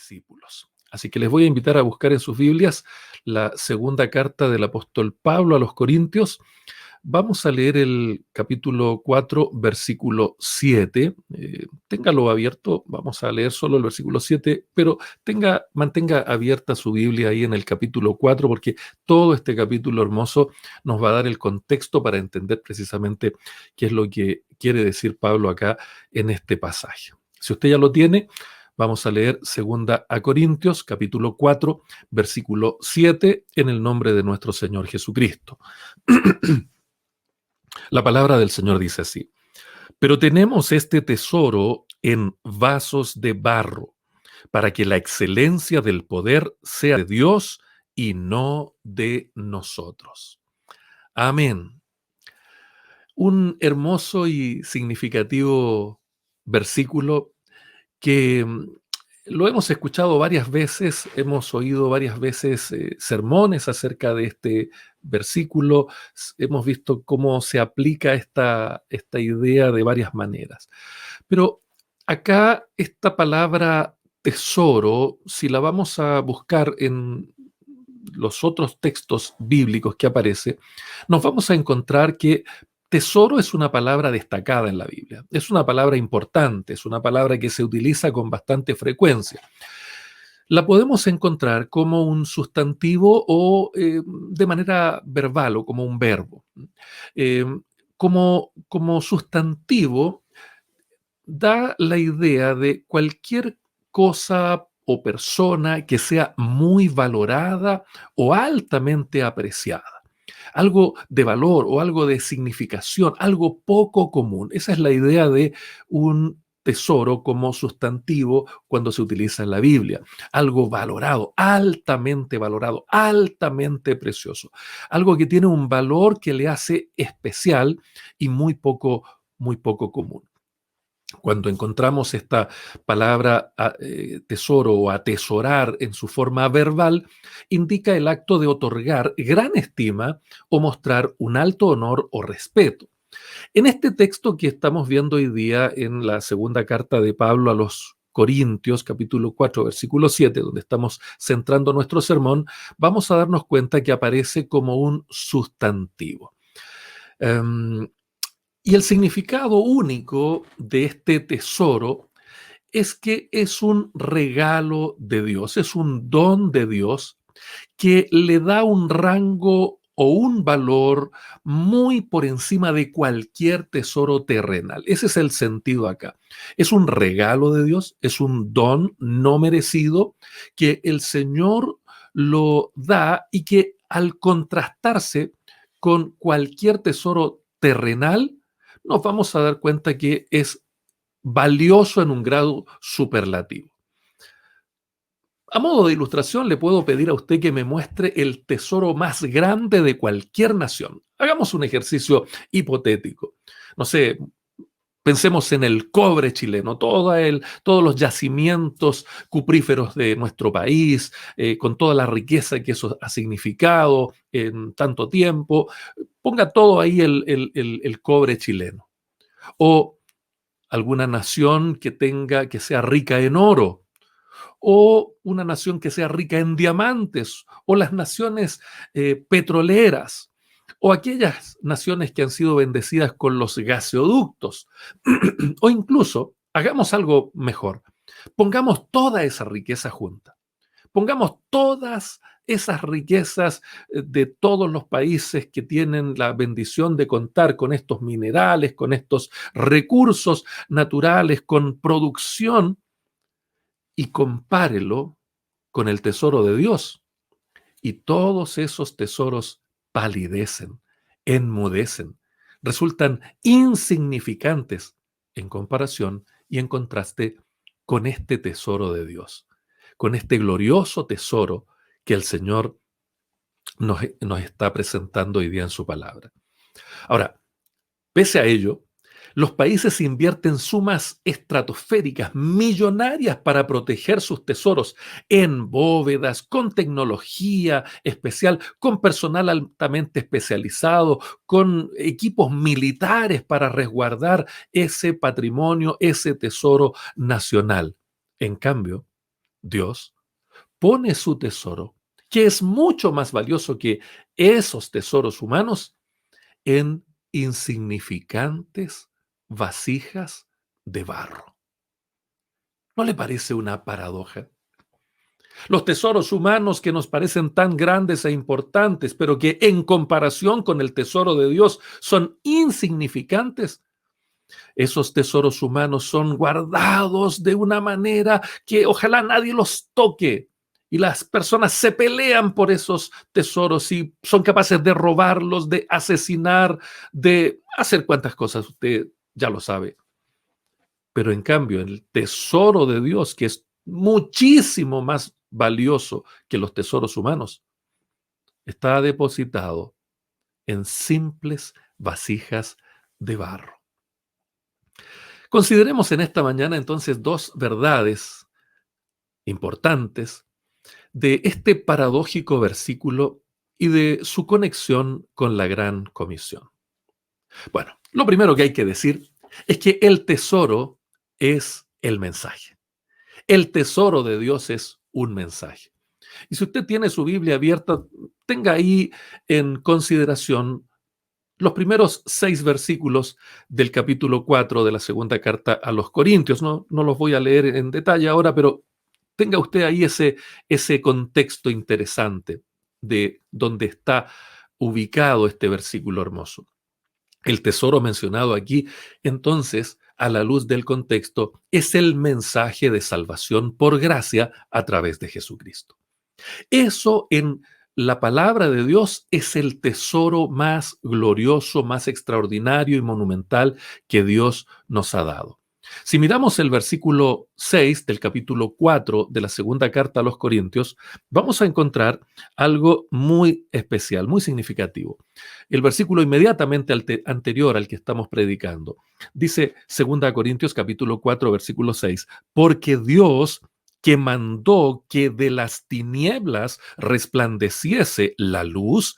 discípulos. Así que les voy a invitar a buscar en sus Biblias la segunda carta del apóstol Pablo a los Corintios. Vamos a leer el capítulo 4, versículo 7. Téngalo abierto, vamos a leer solo el versículo 7, pero mantenga abierta su Biblia ahí en el capítulo 4, porque todo este capítulo hermoso nos va a dar el contexto para entender precisamente qué es lo que quiere decir Pablo acá en este pasaje. Si usted ya lo tiene, vamos a leer 2 Corintios, capítulo 4, versículo 7, en el nombre de nuestro Señor Jesucristo. La palabra del Señor dice así: pero tenemos este tesoro en vasos de barro, para que la excelencia del poder sea de Dios y no de nosotros. Amén. Un hermoso y significativo versículo que lo hemos escuchado varias veces, hemos oído varias veces sermones acerca de este versículo, hemos visto cómo se aplica esta idea de varias maneras. Pero acá esta palabra tesoro, si la vamos a buscar en los otros textos bíblicos que aparece, nos vamos a encontrar que tesoro es una palabra destacada en la Biblia, es una palabra importante, es una palabra que se utiliza con bastante frecuencia. La podemos encontrar como un sustantivo o de manera verbal o como un verbo. Eh, como sustantivo da la idea de cualquier cosa o persona que sea muy valorada o altamente apreciada. Algo de valor o algo de significación, algo poco común. Esa es la idea de un tesoro como sustantivo cuando se utiliza en la Biblia. Algo valorado, altamente precioso. Algo que tiene un valor que le hace especial y muy poco común. Cuando encontramos esta palabra tesoro o atesorar en su forma verbal, indica el acto de otorgar gran estima o mostrar un alto honor o respeto. En este texto que estamos viendo hoy día en la segunda carta de Pablo a los Corintios, capítulo 4, versículo 7, donde estamos centrando nuestro sermón, vamos a darnos cuenta que aparece como un sustantivo. Y el significado único de este tesoro es que es un regalo de Dios, es un don de Dios que le da un rango o un valor muy por encima de cualquier tesoro terrenal. Ese es el sentido acá. Es un regalo de Dios, es un don no merecido que el Señor lo da y que al contrastarse con cualquier tesoro terrenal, nos vamos a dar cuenta que es valioso en un grado superlativo. A modo de ilustración, le puedo pedir a usted que me muestre el tesoro más grande de cualquier nación. Hagamos un ejercicio hipotético. No sé, pensemos en el cobre chileno, todos los yacimientos cupríferos de nuestro país, con toda la riqueza que eso ha significado en tanto tiempo. Ponga todo ahí el cobre chileno. O alguna nación que sea rica en oro, o una nación que sea rica en diamantes, o las naciones petroleras, o aquellas naciones que han sido bendecidas con los gaseoductos, o incluso, hagamos algo mejor, pongamos toda esa riqueza junta. Pongamos todas esas riquezas de todos los países que tienen la bendición de contar con estos minerales, con estos recursos naturales, con producción, y compárelo con el tesoro de Dios. Y todos esos tesoros palidecen, enmudecen, resultan insignificantes en comparación y en contraste con este tesoro de Dios, con este glorioso tesoro que el Señor nos está presentando hoy día en su palabra. Ahora, pese a ello, los países invierten sumas estratosféricas, millonarias, para proteger sus tesoros en bóvedas, con tecnología especial, con personal altamente especializado, con equipos militares para resguardar ese patrimonio, ese tesoro nacional. En cambio, Dios pone su tesoro, que es mucho más valioso que esos tesoros humanos, en insignificantes vasijas de barro. ¿No le parece una paradoja? Los tesoros humanos que nos parecen tan grandes e importantes, pero que en comparación con el tesoro de Dios son insignificantes. Esos tesoros humanos son guardados de una manera que ojalá nadie los toque. Y las personas se pelean por esos tesoros y son capaces de robarlos, de asesinar, de hacer cuantas cosas, usted ya lo sabe. Pero en cambio, el tesoro de Dios, que es muchísimo más valioso que los tesoros humanos, está depositado en simples vasijas de barro. Consideremos en esta mañana entonces dos verdades importantes de este paradójico versículo y de su conexión con la gran comisión. Bueno, lo primero que hay que decir es que el tesoro es el mensaje. El tesoro de Dios es un mensaje. Y si usted tiene su Biblia abierta, tenga ahí en consideración los primeros 6 versículos del capítulo 4 de la segunda carta a los Corintios. No los voy a leer en detalle ahora, pero tenga usted ahí ese contexto interesante de donde está ubicado este versículo hermoso. El tesoro mencionado aquí, entonces, a la luz del contexto, es el mensaje de salvación por gracia a través de Jesucristo. Eso en la palabra de Dios es el tesoro más glorioso, más extraordinario y monumental que Dios nos ha dado. Si miramos el versículo 6 del capítulo 4 de la segunda carta a los Corintios, vamos a encontrar algo muy especial, muy significativo. El versículo inmediatamente anterior al que estamos predicando dice segunda Corintios capítulo 4 versículo 6, porque Dios que mandó que de las tinieblas resplandeciese la luz,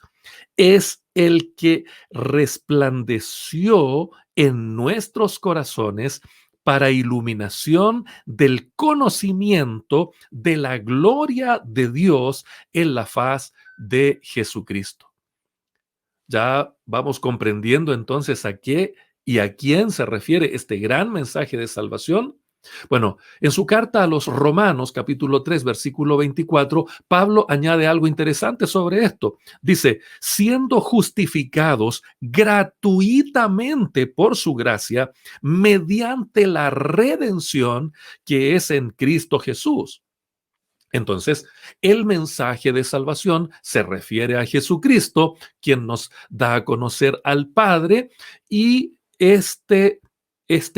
es el que resplandeció en nuestros corazones para iluminación del conocimiento de la gloria de Dios en la faz de Jesucristo. Ya vamos comprendiendo entonces a qué y a quién se refiere este gran mensaje de salvación. Bueno, en su carta a los Romanos, capítulo 3, versículo 24, Pablo añade algo interesante sobre esto. Dice, siendo justificados gratuitamente por su gracia, mediante la redención que es en Cristo Jesús. Entonces, el mensaje de salvación se refiere a Jesucristo, quien nos da a conocer al Padre, y este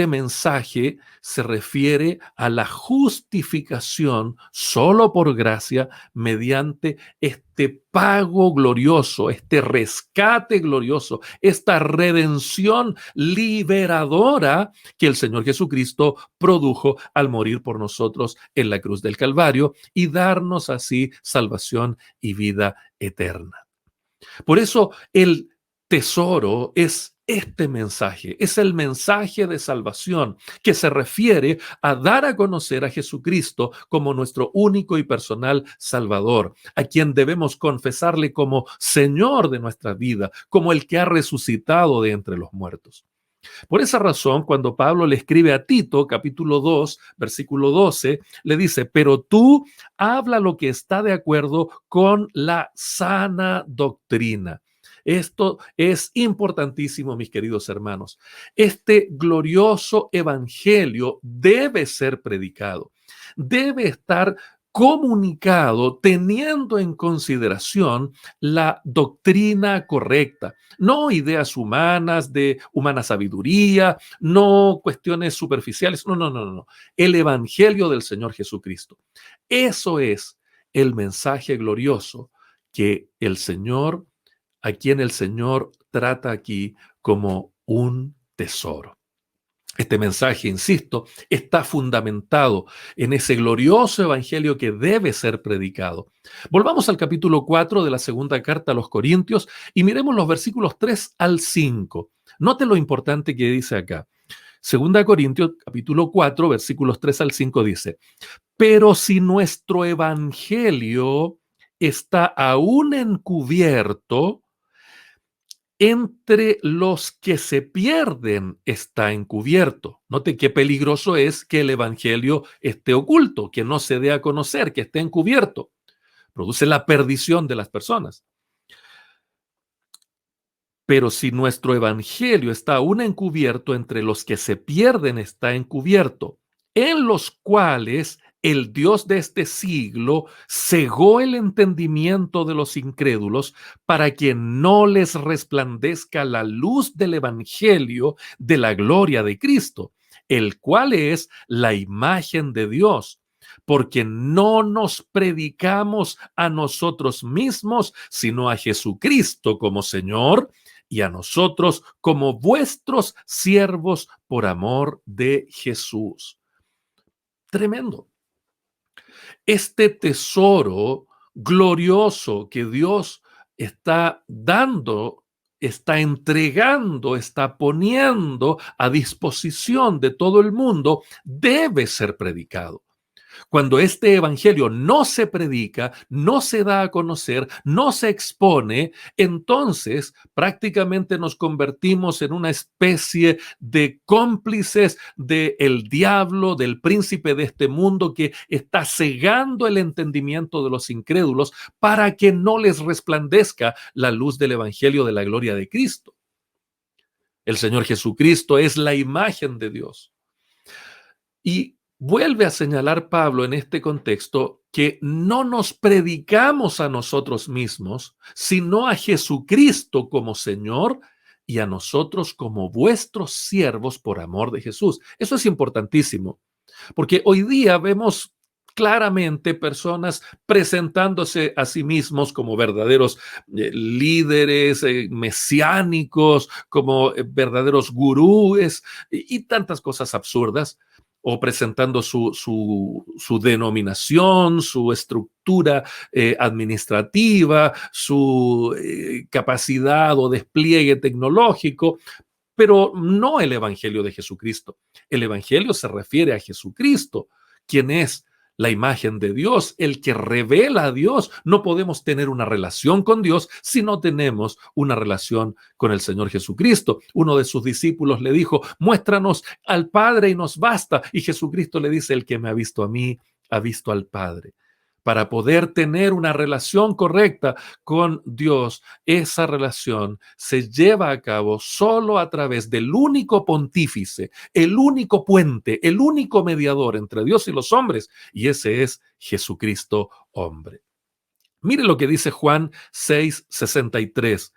mensaje se refiere a la justificación solo por gracia mediante este pago glorioso, este rescate glorioso, esta redención liberadora que el Señor Jesucristo produjo al morir por nosotros en la cruz del Calvario y darnos así salvación y vida eterna. Por eso el tesoro es este mensaje, es el mensaje de salvación que se refiere a dar a conocer a Jesucristo como nuestro único y personal Salvador, a quien debemos confesarle como Señor de nuestra vida, como el que ha resucitado de entre los muertos. Por esa razón, cuando Pablo le escribe a Tito, capítulo 2, versículo 12, le dice, pero tú habla lo que está de acuerdo con la sana doctrina. Esto es importantísimo, mis queridos hermanos. Este glorioso evangelio debe ser predicado, debe estar comunicado teniendo en consideración la doctrina correcta, no ideas humanas de humana sabiduría, no cuestiones superficiales, no. El evangelio del Señor Jesucristo. Eso es el mensaje glorioso que el Señor, a quien el Señor trata aquí como un tesoro. Este mensaje, insisto, está fundamentado en ese glorioso evangelio que debe ser predicado. Volvamos al capítulo 4 de la segunda carta a los Corintios y miremos los versículos 3 al 5. Note lo importante que dice acá. Segunda Corintios, capítulo 4, versículos 3 al 5 dice: pero si nuestro evangelio está aún encubierto, entre los que se pierden está encubierto. Note qué peligroso es que el evangelio esté oculto, que no se dé a conocer, que esté encubierto. Produce la perdición de las personas. Pero si nuestro evangelio está aún encubierto, entre los que se pierden está encubierto, en los cuales el Dios de este siglo cegó el entendimiento de los incrédulos para que no les resplandezca la luz del evangelio de la gloria de Cristo, el cual es la imagen de Dios. Porque no nos predicamos a nosotros mismos, sino a Jesucristo como Señor, y a nosotros como vuestros siervos por amor de Jesús. Tremendo. Este tesoro glorioso que Dios está dando, está entregando, está poniendo a disposición de todo el mundo, debe ser predicado. Cuando este evangelio no se predica, no se da a conocer, no se expone, entonces prácticamente nos convertimos en una especie de cómplices del diablo, del príncipe de este mundo que está cegando el entendimiento de los incrédulos para que no les resplandezca la luz del evangelio de la gloria de Cristo. El Señor Jesucristo es la imagen de Dios. Y vuelve a señalar Pablo en este contexto que no nos predicamos a nosotros mismos, sino a Jesucristo como Señor y a nosotros como vuestros siervos por amor de Jesús. Eso es importantísimo, porque hoy día vemos claramente personas presentándose a sí mismos como verdaderos líderes mesiánicos, como verdaderos gurúes y tantas cosas absurdas, o presentando su denominación, su estructura administrativa, su capacidad o despliegue tecnológico, pero no el Evangelio de Jesucristo. El Evangelio se refiere a Jesucristo, quien es la imagen de Dios, el que revela a Dios. No podemos tener una relación con Dios si no tenemos una relación con el Señor Jesucristo. Uno de sus discípulos le dijo: muéstranos al Padre y nos basta. Y Jesucristo le dice: el que me ha visto a mí, ha visto al Padre. Para poder tener una relación correcta con Dios, esa relación se lleva a cabo solo a través del único pontífice, el único puente, el único mediador entre Dios y los hombres, y ese es Jesucristo hombre. Mire lo que dice Juan 6:63.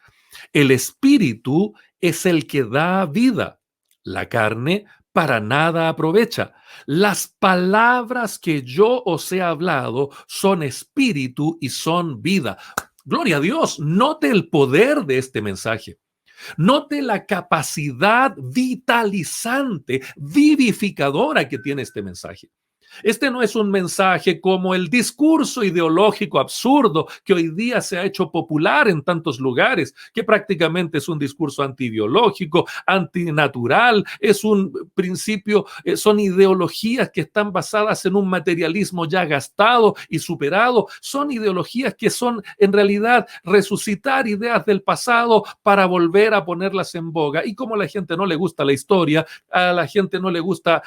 El Espíritu es el que da vida, la carne para nada aprovecha. Las palabras que yo os he hablado son espíritu y son vida. Gloria a Dios, note el poder de este mensaje. Note la capacidad vitalizante, vivificadora que tiene este mensaje. Este no es un mensaje como el discurso ideológico absurdo que hoy día se ha hecho popular en tantos lugares, que prácticamente es un discurso antiideológico, antinatural, es un principio, son ideologías que están basadas en un materialismo ya gastado y superado, son ideologías que son en realidad resucitar ideas del pasado para volver a ponerlas en boga. Y como a la gente no le gusta la historia, a la gente no le gusta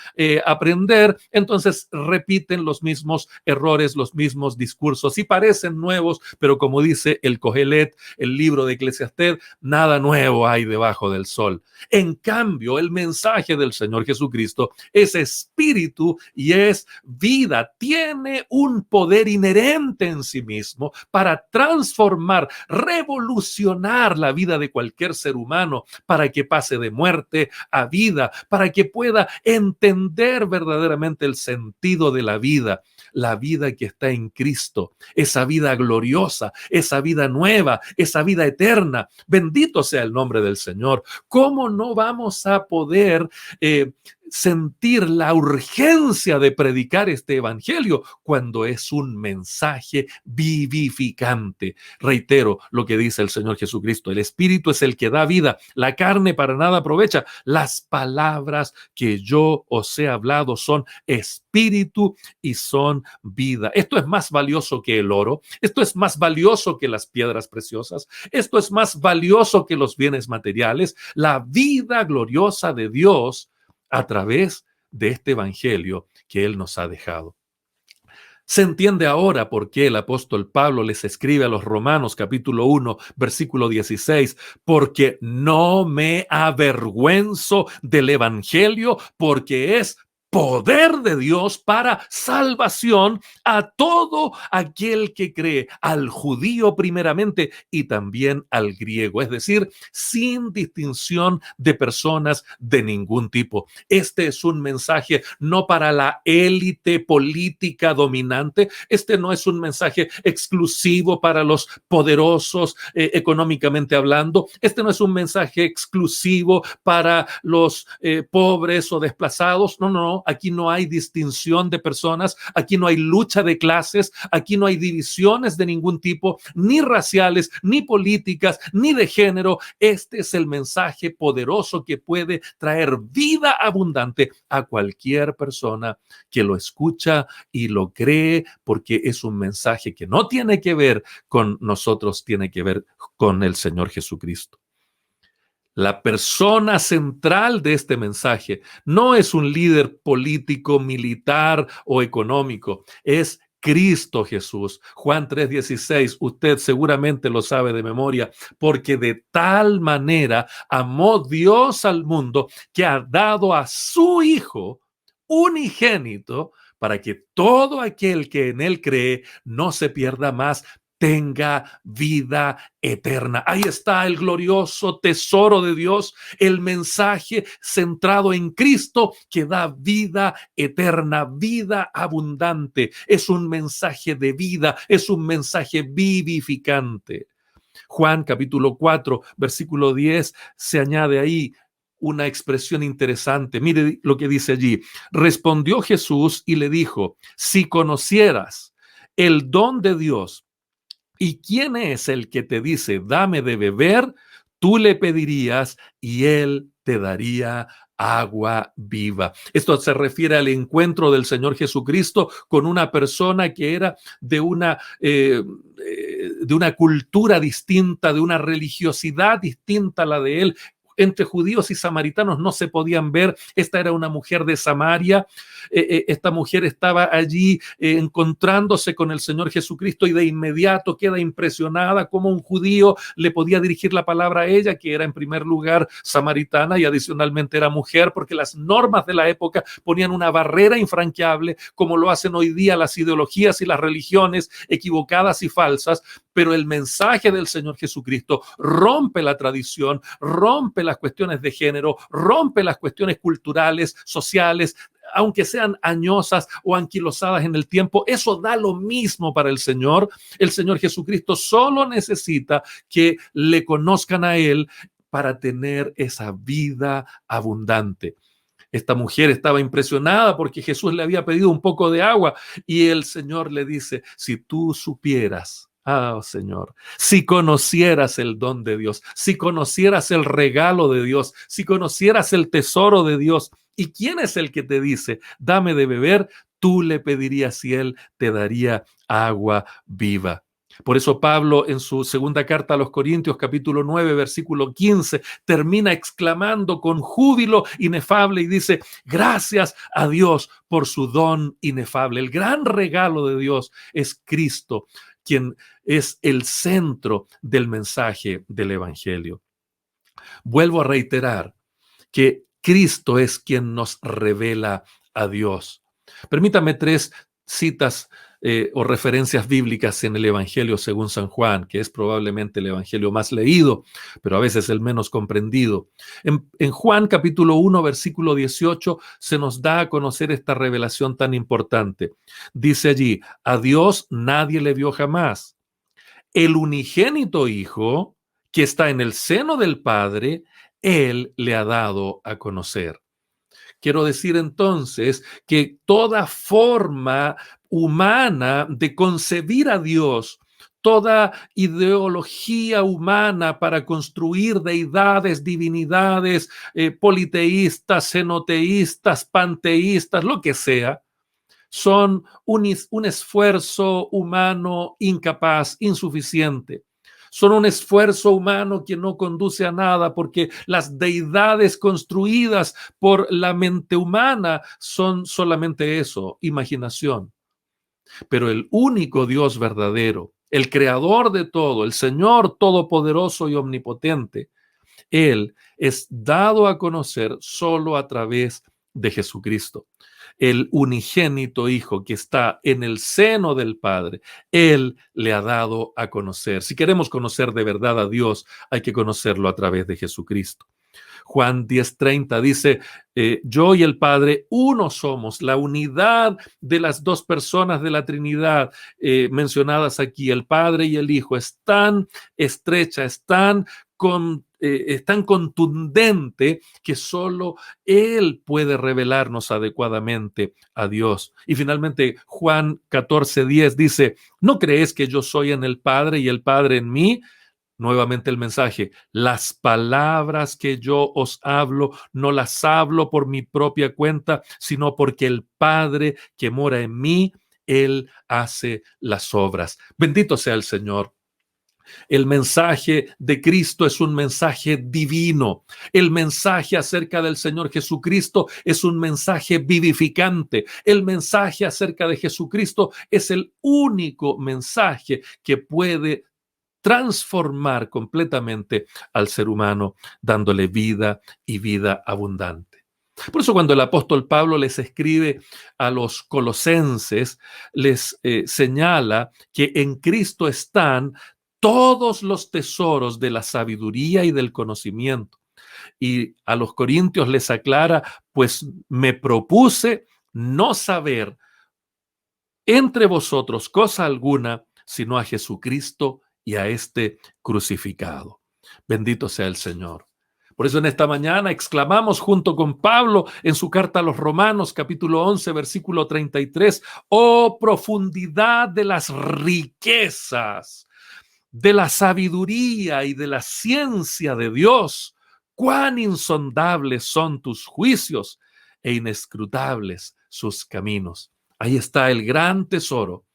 aprender, entonces repiten los mismos errores, los mismos discursos y parecen nuevos, pero como dice el Cogelet, el libro de Eclesiastés, nada nuevo hay debajo del sol. En cambio, el mensaje del Señor Jesucristo es espíritu y es vida, tiene un poder inherente en sí mismo para transformar, revolucionar la vida de cualquier ser humano, para que pase de muerte a vida, para que pueda entender verdaderamente el sentido de la vida que está en Cristo, esa vida gloriosa, esa vida nueva, esa vida eterna. Bendito sea el nombre del Señor. ¿Cómo no vamos a poder sentir la urgencia de predicar este evangelio cuando es un mensaje vivificante. Reitero lo que dice el Señor Jesucristo: el Espíritu es el que da vida, la carne para nada aprovecha. Las palabras que yo os he hablado son espíritu y son vida. Esto es más valioso que el oro, esto es más valioso que las piedras preciosas, esto es más valioso que los bienes materiales, la vida gloriosa de Dios a través de este evangelio que Él nos ha dejado. Se entiende ahora por qué el apóstol Pablo les escribe a los Romanos capítulo 1, versículo 16, porque no me avergüenzo del evangelio, porque es poder de Dios para salvación a todo aquel que cree, al judío primeramente y también al griego, es decir, sin distinción de personas de ningún tipo. Este es un mensaje no para la élite política dominante, este no es un mensaje exclusivo para los poderosos económicamente hablando, este no es un mensaje exclusivo para los pobres o desplazados, no, aquí no hay distinción de personas, aquí no hay lucha de clases, aquí no hay divisiones de ningún tipo, ni raciales, ni políticas, ni de género. Este es el mensaje poderoso que puede traer vida abundante a cualquier persona que lo escucha y lo cree, porque es un mensaje que no tiene que ver con nosotros, tiene que ver con el Señor Jesucristo. La persona central de este mensaje no es un líder político, militar o económico, es Cristo Jesús. Juan 3:16, usted seguramente lo sabe de memoria, porque de tal manera amó Dios al mundo que ha dado a su Hijo unigénito para que todo aquel que en él cree no se pierda más, tenga vida eterna. Ahí está el glorioso tesoro de Dios, el mensaje centrado en Cristo que da vida eterna, vida abundante. Es un mensaje de vida, es un mensaje vivificante. Juan capítulo 4, versículo 10, se añade ahí una expresión interesante. Mire lo que dice allí. Respondió Jesús y le dijo: si conocieras el don de Dios, ¿y quién es el que te dice, dame de beber? Tú le pedirías y él te daría agua viva. Esto se refiere al encuentro del Señor Jesucristo con una persona que era de una cultura distinta, de una religiosidad distinta a la de él. Entre judíos y samaritanos no se podían ver. Esta era una mujer de Samaria. Esta mujer estaba allí encontrándose con el Señor Jesucristo y de inmediato queda impresionada cómo un judío le podía dirigir la palabra a ella, que era en primer lugar samaritana y adicionalmente era mujer, porque las normas de la época ponían una barrera infranqueable, como lo hacen hoy día las ideologías y las religiones equivocadas y falsas. Pero el mensaje del Señor Jesucristo rompe la tradición, rompe las cuestiones de género, rompe las cuestiones culturales, sociales, aunque sean añosas o anquilosadas en el tiempo. Eso da lo mismo para el Señor. El Señor Jesucristo solo necesita que le conozcan a Él para tener esa vida abundante. Esta mujer estaba impresionada porque Jesús le había pedido un poco de agua y el Señor le dice: si tú supieras, Señor, si conocieras el don de Dios, si conocieras el regalo de Dios, si conocieras el tesoro de Dios, ¿y quién es el que te dice, dame de beber? Tú le pedirías y él te daría agua viva. Por eso Pablo en su segunda carta a los Corintios, capítulo 9, versículo 15, termina exclamando con júbilo inefable y dice: gracias a Dios por su don inefable. El gran regalo de Dios es Cristo, quien es el centro del mensaje del Evangelio. Vuelvo a reiterar que Cristo es quien nos revela a Dios. Permítame 3 citas o referencias bíblicas en el Evangelio según San Juan, que es probablemente el Evangelio más leído, pero a veces el menos comprendido. En Juan capítulo 1, versículo 18, se nos da a conocer esta revelación tan importante. Dice allí: a Dios nadie le vio jamás. El unigénito Hijo, que está en el seno del Padre, Él le ha dado a conocer. Quiero decir entonces que toda forma humana de concebir a Dios, toda ideología humana para construir deidades, divinidades, politeístas, xenoteístas, panteístas, lo que sea, son un esfuerzo humano incapaz, insuficiente. Son un esfuerzo humano que no conduce a nada, porque las deidades construidas por la mente humana son solamente eso, imaginación. Pero el único Dios verdadero, el creador de todo, el Señor todopoderoso y omnipotente, Él es dado a conocer solo a través de Jesucristo, el unigénito Hijo que está en el seno del Padre. Él le ha dado a conocer. Si queremos conocer de verdad a Dios, hay que conocerlo a través de Jesucristo. Juan 10:30 dice, yo y el Padre uno somos. La unidad de las dos personas de la Trinidad mencionadas aquí, el Padre y el Hijo, es tan estrecha, es tan contundente que solo Él puede revelarnos adecuadamente a Dios. Y finalmente Juan 14:10 dice, ¿no crees que yo soy en el Padre y el Padre en mí? Nuevamente el mensaje, las palabras que yo os hablo, no las hablo por mi propia cuenta, sino porque el Padre que mora en mí, Él hace las obras. Bendito sea el Señor. El mensaje de Cristo es un mensaje divino. El mensaje acerca del Señor Jesucristo es un mensaje vivificante. El mensaje acerca de Jesucristo es el único mensaje que puede transformar completamente al ser humano, dándole vida y vida abundante. Por eso cuando el apóstol Pablo les escribe a los colosenses, les señala que en Cristo están todos los tesoros de la sabiduría y del conocimiento. Y a los corintios les aclara, pues me propuse no saber entre vosotros cosa alguna, sino a Jesucristo y a este crucificado. Bendito sea el Señor. Por eso en esta mañana exclamamos junto con Pablo en su carta a los Romanos, capítulo 11, versículo 33, oh profundidad de las riquezas, de la sabiduría y de la ciencia de Dios, cuán insondables son tus juicios e inescrutables sus caminos. Ahí está el gran tesoro.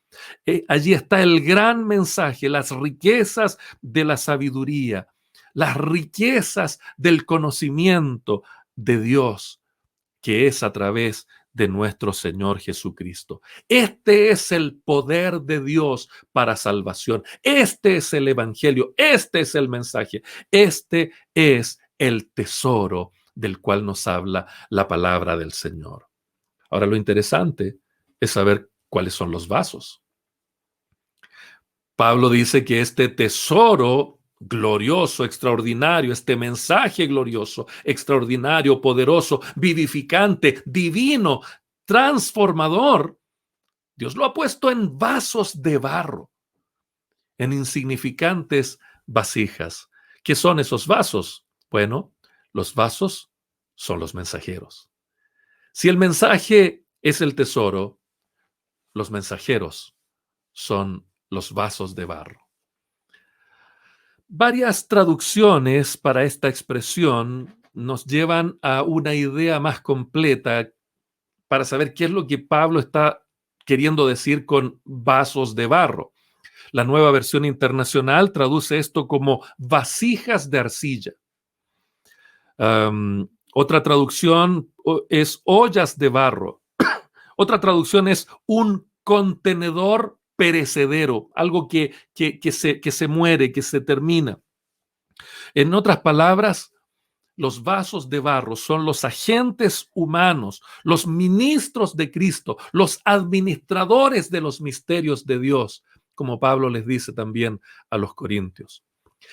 Allí está el gran mensaje, las riquezas de la sabiduría, las riquezas del conocimiento de Dios, que es a través de nuestro Señor Jesucristo. Este es el poder de Dios para salvación. Este es el Evangelio. Este es el mensaje. Este es el tesoro del cual nos habla la palabra del Señor. Ahora, lo interesante es saber cuáles son los vasos. Pablo dice que este tesoro glorioso, extraordinario, este mensaje glorioso, extraordinario, poderoso, vivificante, divino, transformador, Dios lo ha puesto en vasos de barro, en insignificantes vasijas. ¿Qué son esos vasos? Bueno, los vasos son los mensajeros. Si el mensaje es el tesoro, los mensajeros son los vasos de barro. Varias traducciones para esta expresión nos llevan a una idea más completa para saber qué es lo que Pablo está queriendo decir con vasos de barro. La Nueva Versión Internacional traduce esto como vasijas de arcilla. Otra traducción es ollas de barro. Otra traducción es un contenedor perecedero, algo que se muere, que se termina. En otras palabras, los vasos de barro son los agentes humanos, los ministros de Cristo, los administradores de los misterios de Dios, como Pablo les dice también a los corintios.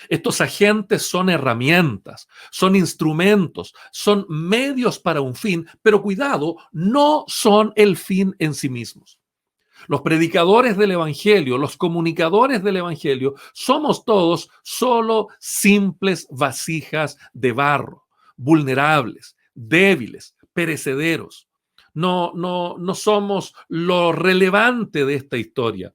Estos agentes son herramientas, son instrumentos, son medios para un fin, pero cuidado, no son el fin en sí mismos. Los predicadores del Evangelio, los comunicadores del Evangelio, somos todos solo simples vasijas de barro, vulnerables, débiles, perecederos. No somos lo relevante de esta historia.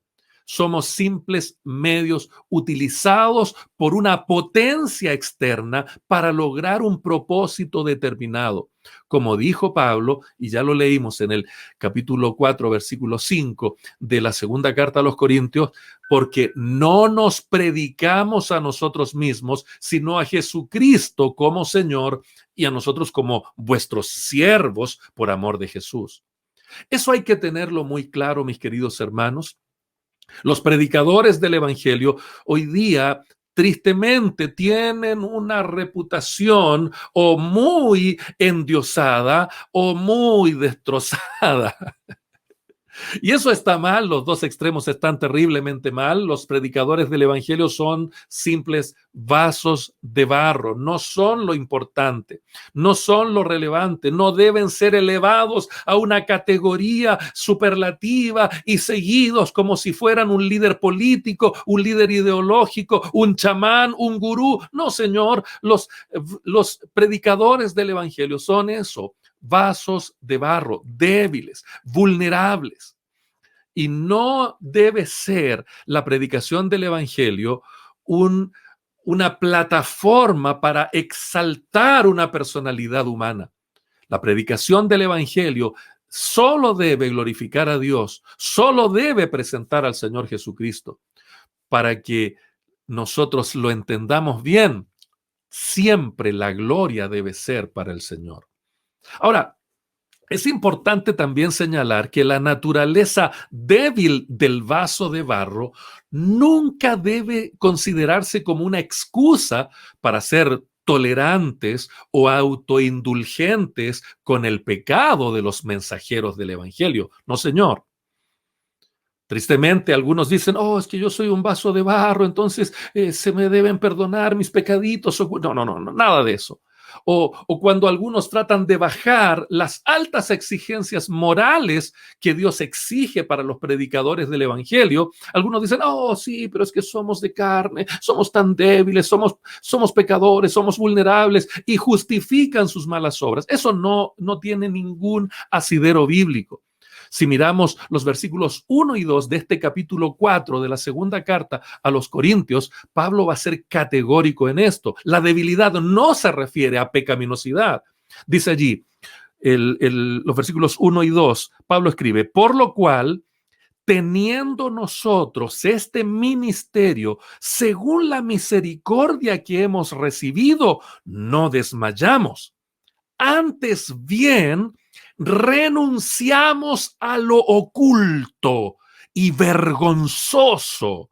Somos simples medios utilizados por una potencia externa para lograr un propósito determinado. Como dijo Pablo, y ya lo leímos en el capítulo 4, versículo 5 de la segunda carta a los Corintios, porque no nos predicamos a nosotros mismos, sino a Jesucristo como Señor y a nosotros como vuestros siervos por amor de Jesús. Eso hay que tenerlo muy claro, mis queridos hermanos. Los predicadores del Evangelio hoy día tristemente tienen una reputación o muy endiosada o muy destrozada. Y eso está mal, los dos extremos están terriblemente mal. Los predicadores del Evangelio son simples vasos de barro, no son lo importante, no son lo relevante, no deben ser elevados a una categoría superlativa y seguidos como si fueran un líder político, un líder ideológico, un chamán, un gurú. No, señor, los predicadores del Evangelio son eso, vasos de barro, débiles, vulnerables. Y no debe ser la predicación del Evangelio una plataforma para exaltar una personalidad humana. La predicación del Evangelio solo debe glorificar a Dios, solo debe presentar al Señor Jesucristo. Para que nosotros lo entendamos bien, siempre la gloria debe ser para el Señor. Ahora, es importante también señalar que la naturaleza débil del vaso de barro nunca debe considerarse como una excusa para ser tolerantes o autoindulgentes con el pecado de los mensajeros del Evangelio. No, señor. Tristemente, algunos dicen, es que yo soy un vaso de barro, entonces se me deben perdonar mis pecaditos. No, nada de eso. O cuando algunos tratan de bajar las altas exigencias morales que Dios exige para los predicadores del Evangelio, algunos dicen, sí, pero es que somos de carne, somos tan débiles, somos pecadores, somos vulnerables, y justifican sus malas obras. Eso no tiene ningún asidero bíblico. Si miramos los versículos 1 y 2 de este capítulo 4 de la segunda carta a los Corintios, Pablo va a ser categórico en esto. La debilidad no se refiere a pecaminosidad. Dice allí, los versículos 1 y 2, Pablo escribe, por lo cual, teniendo nosotros este ministerio, según la misericordia que hemos recibido, no desmayamos. Antes bien, renunciamos a lo oculto y vergonzoso,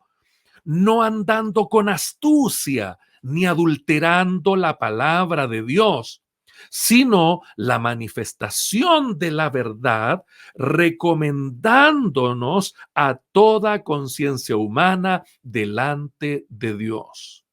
no andando con astucia ni adulterando la palabra de Dios, sino la manifestación de la verdad, recomendándonos a toda conciencia humana delante de Dios.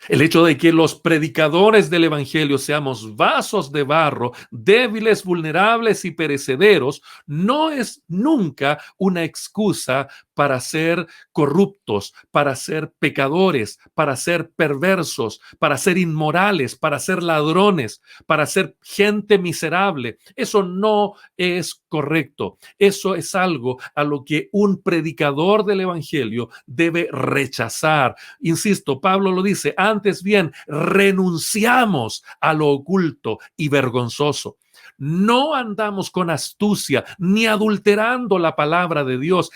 El hecho de que los predicadores del Evangelio seamos vasos de barro, débiles, vulnerables y perecederos, no es nunca una excusa para ser corruptos, para ser pecadores, para ser perversos, para ser inmorales, para ser ladrones, para ser gente miserable. Eso no es correcto. Eso es algo a lo que un predicador del Evangelio debe rechazar. Insisto, Pablo lo dice, antes bien, renunciamos a lo oculto y vergonzoso. No andamos con astucia, ni adulterando la palabra de Dios,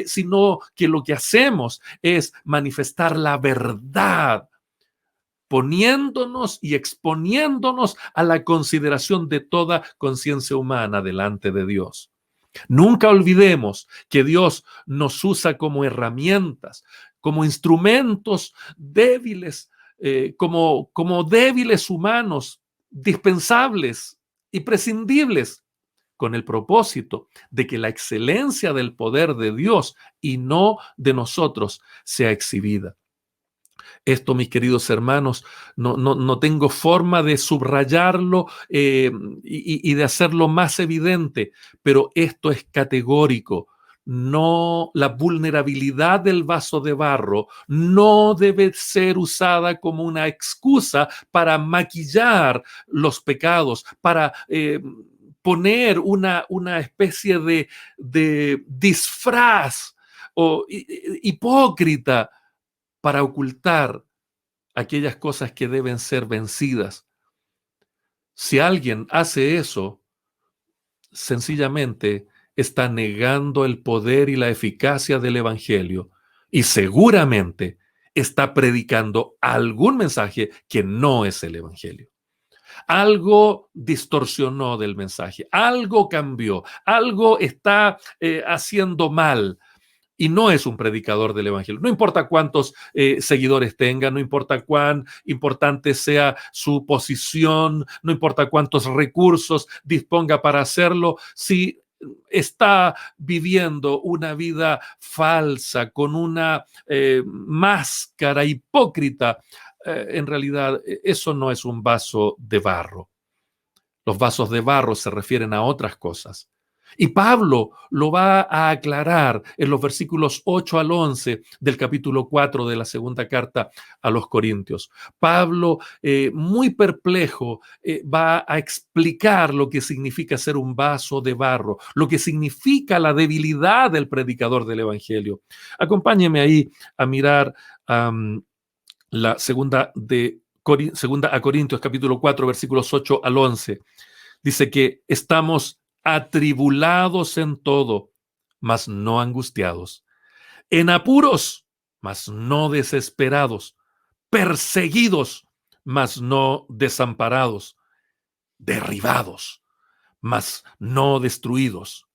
sino que lo que hacemos es manifestar la verdad, poniéndonos y exponiéndonos a la consideración de toda conciencia humana delante de Dios. Nunca olvidemos que Dios nos usa como herramientas, como instrumentos débiles, como débiles humanos, dispensables y prescindibles, con el propósito de que la excelencia del poder de Dios y no de nosotros sea exhibida. Esto, mis queridos hermanos, no tengo forma de subrayarlo y de hacerlo más evidente, pero esto es categórico. no, la vulnerabilidad del vaso de barro no debe ser usada como una excusa para maquillar los pecados, para poner una especie de disfraz o hipócrita para ocultar aquellas cosas que deben ser vencidas. Si alguien hace eso, sencillamente está negando el poder y la eficacia del Evangelio y seguramente está predicando algún mensaje que no es el Evangelio. Algo distorsionó del mensaje, algo cambió, algo está haciendo mal. Y no es un predicador del Evangelio. No importa cuántos seguidores tenga, no importa cuán importante sea su posición, no importa cuántos recursos disponga para hacerlo, si está viviendo una vida falsa, con una máscara hipócrita, en realidad eso no es un vaso de barro. Los vasos de barro se refieren a otras cosas. Y Pablo lo va a aclarar en los versículos 8 al 11 del capítulo 4 de la segunda carta a los Corintios. Pablo, muy perplejo, va a explicar lo que significa ser un vaso de barro, lo que significa la debilidad del predicador del Evangelio. Acompáñeme ahí a mirar la segunda a Corintios capítulo 4 versículos 8 al 11. Dice que estamos atribulados en todo, mas no angustiados, en apuros, mas no desesperados, perseguidos, mas no desamparados, derribados, mas no destruidos,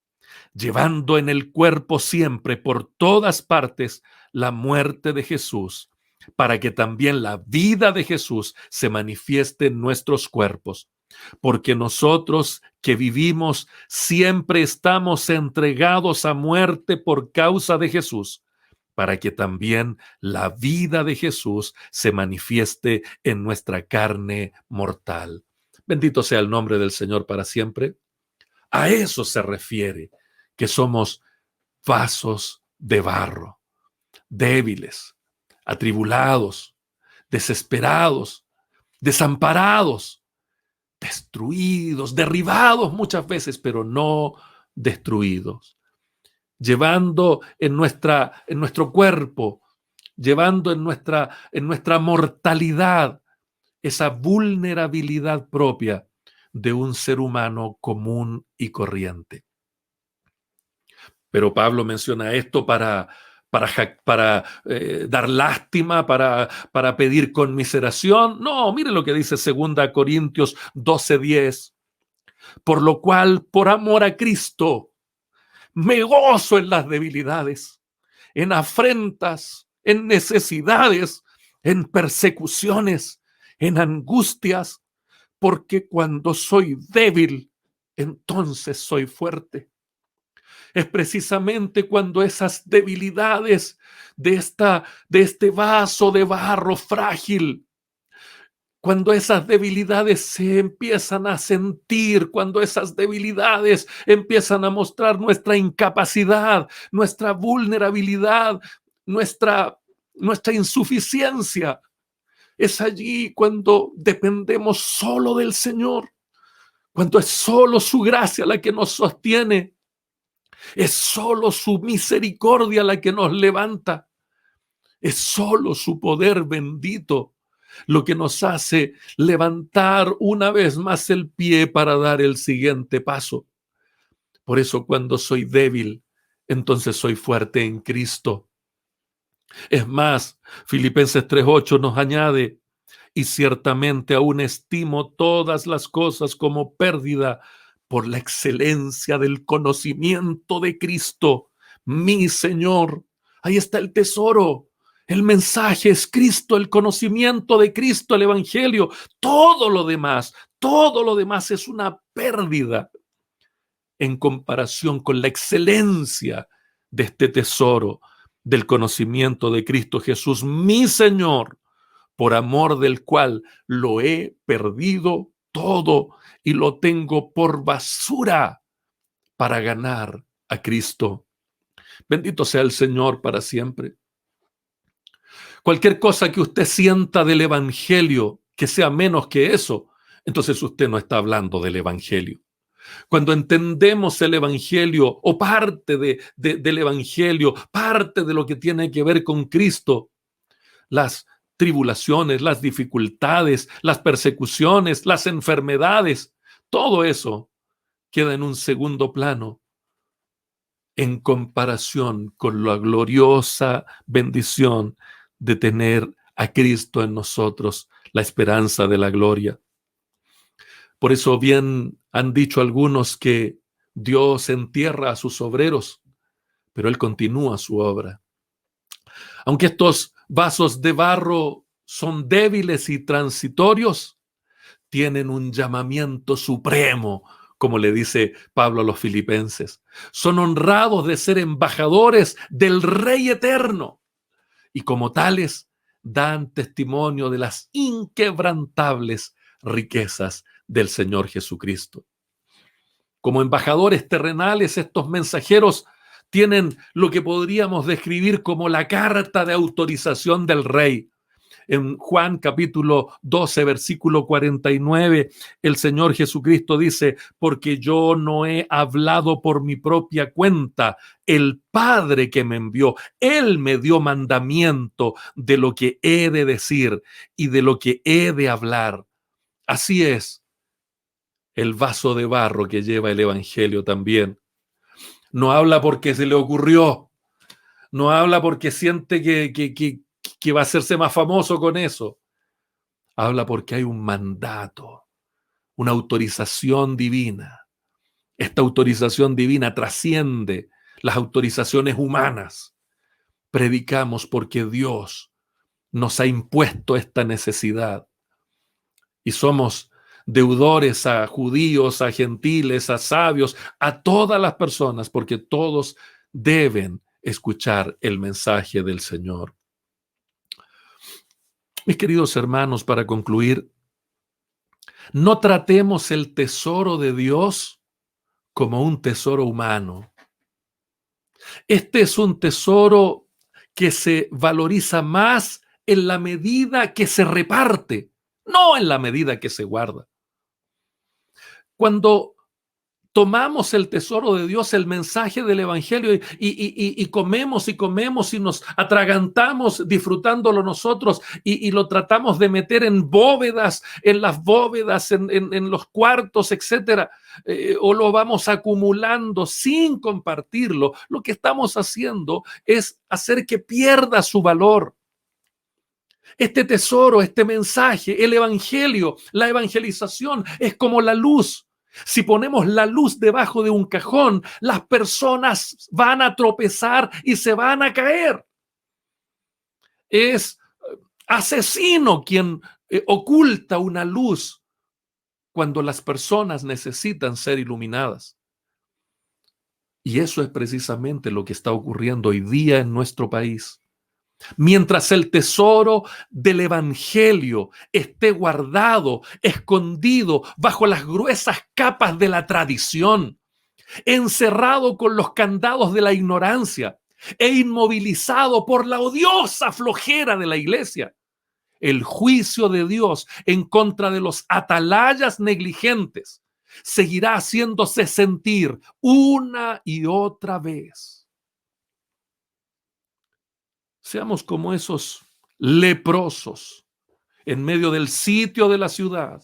llevando en el cuerpo siempre por todas partes la muerte de Jesús, para que también la vida de Jesús se manifieste en nuestros cuerpos. Porque nosotros que vivimos siempre estamos entregados a muerte por causa de Jesús, para que también la vida de Jesús se manifieste en nuestra carne mortal. Bendito sea el nombre del Señor para siempre. A eso se refiere, que somos vasos de barro, débiles, atribulados, desesperados, desamparados, destruidos, derribados muchas veces, pero no destruidos, llevando en nuestro cuerpo, llevando en nuestra mortalidad esa vulnerabilidad propia de un ser humano común y corriente. Pero Pablo menciona esto para dar lástima, para pedir conmiseración. No, mire lo que dice 2 Corintios 12:10. Por lo cual, por amor a Cristo, me gozo en las debilidades, en afrentas, en necesidades, en persecuciones, en angustias, porque cuando soy débil, entonces soy fuerte. Es precisamente cuando esas debilidades de este vaso de barro frágil, cuando esas debilidades se empiezan a sentir, cuando esas debilidades empiezan a mostrar nuestra incapacidad, nuestra vulnerabilidad, nuestra insuficiencia, es allí cuando dependemos solo del Señor, cuando es solo su gracia la que nos sostiene, es solo su misericordia la que nos levanta, es solo su poder bendito lo que nos hace levantar una vez más el pie para dar el siguiente paso. Por eso cuando soy débil, entonces soy fuerte en Cristo. Es más, Filipenses 3:8 nos añade, y ciertamente aún estimo todas las cosas como pérdida por la excelencia del conocimiento de Cristo, mi Señor. Ahí está el tesoro. El mensaje es Cristo, el conocimiento de Cristo, el Evangelio. Todo lo demás es una pérdida en comparación con la excelencia de este tesoro del conocimiento de Cristo Jesús, mi Señor, por amor del cual lo he perdido todo y lo tengo por basura para ganar a Cristo. Bendito sea el Señor para siempre. Cualquier cosa que usted sienta del Evangelio que sea menos que eso, entonces usted no está hablando del Evangelio. Cuando entendemos el Evangelio o parte del Evangelio, parte de lo que tiene que ver con Cristo, las tribulaciones, las dificultades, las persecuciones, las enfermedades, todo eso queda en un segundo plano en comparación con la gloriosa bendición de tener a Cristo en nosotros, la esperanza de la gloria. Por eso bien han dicho algunos que Dios entierra a sus obreros, pero Él continúa su obra. Aunque estos vasos de barro son débiles y transitorios, tienen un llamamiento supremo, como le dice Pablo a los filipenses. Son honrados de ser embajadores del Rey eterno y como tales dan testimonio de las inquebrantables riquezas del Señor Jesucristo. Como embajadores terrenales, estos mensajeros tienen lo que podríamos describir como la carta de autorización del Rey. En Juan capítulo 12, versículo 49, el Señor Jesucristo dice, porque yo no he hablado por mi propia cuenta, el Padre que me envió, Él me dio mandamiento de lo que he de decir y de lo que he de hablar. Así es el vaso de barro que lleva el Evangelio también. No habla porque se le ocurrió, no habla porque siente que va a hacerse más famoso con eso. Habla porque hay un mandato, una autorización divina. Esta autorización divina trasciende las autorizaciones humanas. Predicamos porque Dios nos ha impuesto esta necesidad. Y somos deudores a judíos, a gentiles, a sabios, a todas las personas, porque todos deben escuchar el mensaje del Señor. Mis queridos hermanos, para concluir, no tratemos el tesoro de Dios como un tesoro humano. Este es un tesoro que se valoriza más en la medida que se reparte, no en la medida que se guarda. Cuando tomamos el tesoro de Dios, el mensaje del Evangelio, y comemos y comemos y nos atragantamos disfrutándolo nosotros y lo tratamos de meter en bóvedas, en las bóvedas, en los cuartos, etcétera, o lo vamos acumulando sin compartirlo, lo que estamos haciendo es hacer que pierda su valor. Este tesoro, este mensaje, el Evangelio, la evangelización es como la luz. Si ponemos la luz debajo de un cajón, las personas van a tropezar y se van a caer. Es asesino quien oculta una luz cuando las personas necesitan ser iluminadas. Y eso es precisamente lo que está ocurriendo hoy día en nuestro país. Mientras el tesoro del Evangelio esté guardado, escondido bajo las gruesas capas de la tradición, encerrado con los candados de la ignorancia e inmovilizado por la odiosa flojera de la iglesia, el juicio de Dios en contra de los atalayas negligentes seguirá haciéndose sentir una y otra vez. Seamos como esos leprosos en medio del sitio de la ciudad.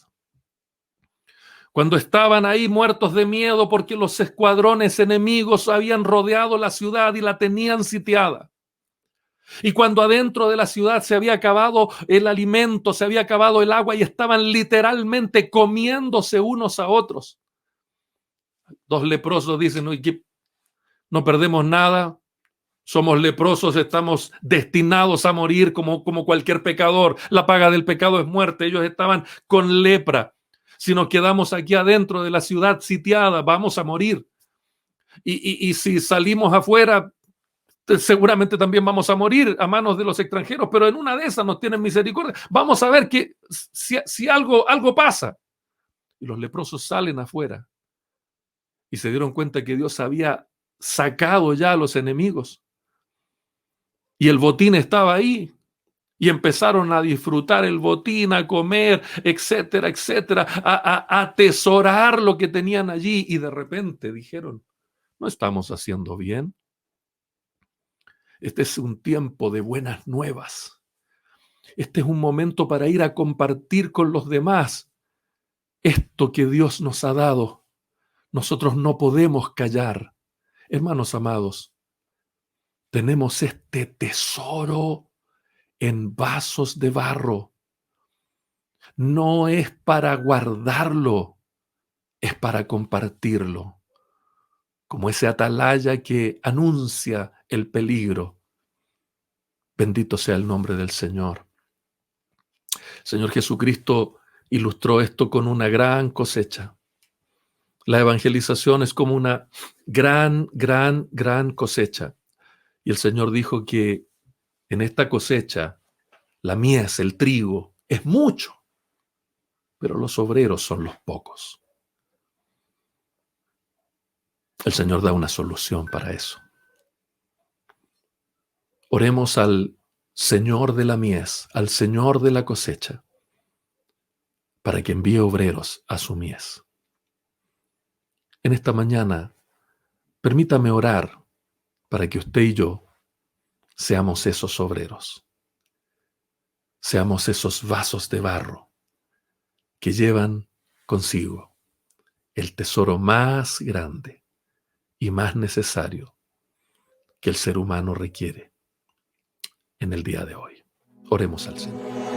Cuando estaban ahí muertos de miedo porque los escuadrones enemigos habían rodeado la ciudad y la tenían sitiada. Y cuando adentro de la ciudad se había acabado el alimento, se había acabado el agua y estaban literalmente comiéndose unos a otros. Dos leprosos dicen, no perdemos nada. Somos leprosos, estamos destinados a morir como cualquier pecador. La paga del pecado es muerte. Ellos estaban con lepra. Si nos quedamos aquí adentro de la ciudad sitiada, vamos a morir. Y si salimos afuera, seguramente también vamos a morir a manos de los extranjeros, pero en una de esas nos tienen misericordia. Vamos a ver que si algo pasa. Y los leprosos salen afuera y se dieron cuenta que Dios había sacado ya a los enemigos. Y el botín estaba ahí. Y empezaron a disfrutar el botín, a comer, etcétera, etcétera, a atesorar lo que tenían allí. Y de repente dijeron, no estamos haciendo bien. Este es un tiempo de buenas nuevas. Este es un momento para ir a compartir con los demás esto que Dios nos ha dado. Nosotros no podemos callar. Hermanos amados, tenemos este tesoro en vasos de barro. No es para guardarlo, es para compartirlo, como ese atalaya que anuncia el peligro. Bendito sea el nombre del Señor. Señor Jesucristo ilustró esto con una gran cosecha. La evangelización es como una gran cosecha. Y el Señor dijo que en esta cosecha, la mies, el trigo, es mucho, pero los obreros son los pocos. El Señor da una solución para eso. Oremos al Señor de la mies, al Señor de la cosecha, para que envíe obreros a su mies. En esta mañana, permítame orar para que usted y yo seamos esos obreros, seamos esos vasos de barro que llevan consigo el tesoro más grande y más necesario que el ser humano requiere en el día de hoy. Oremos al Señor.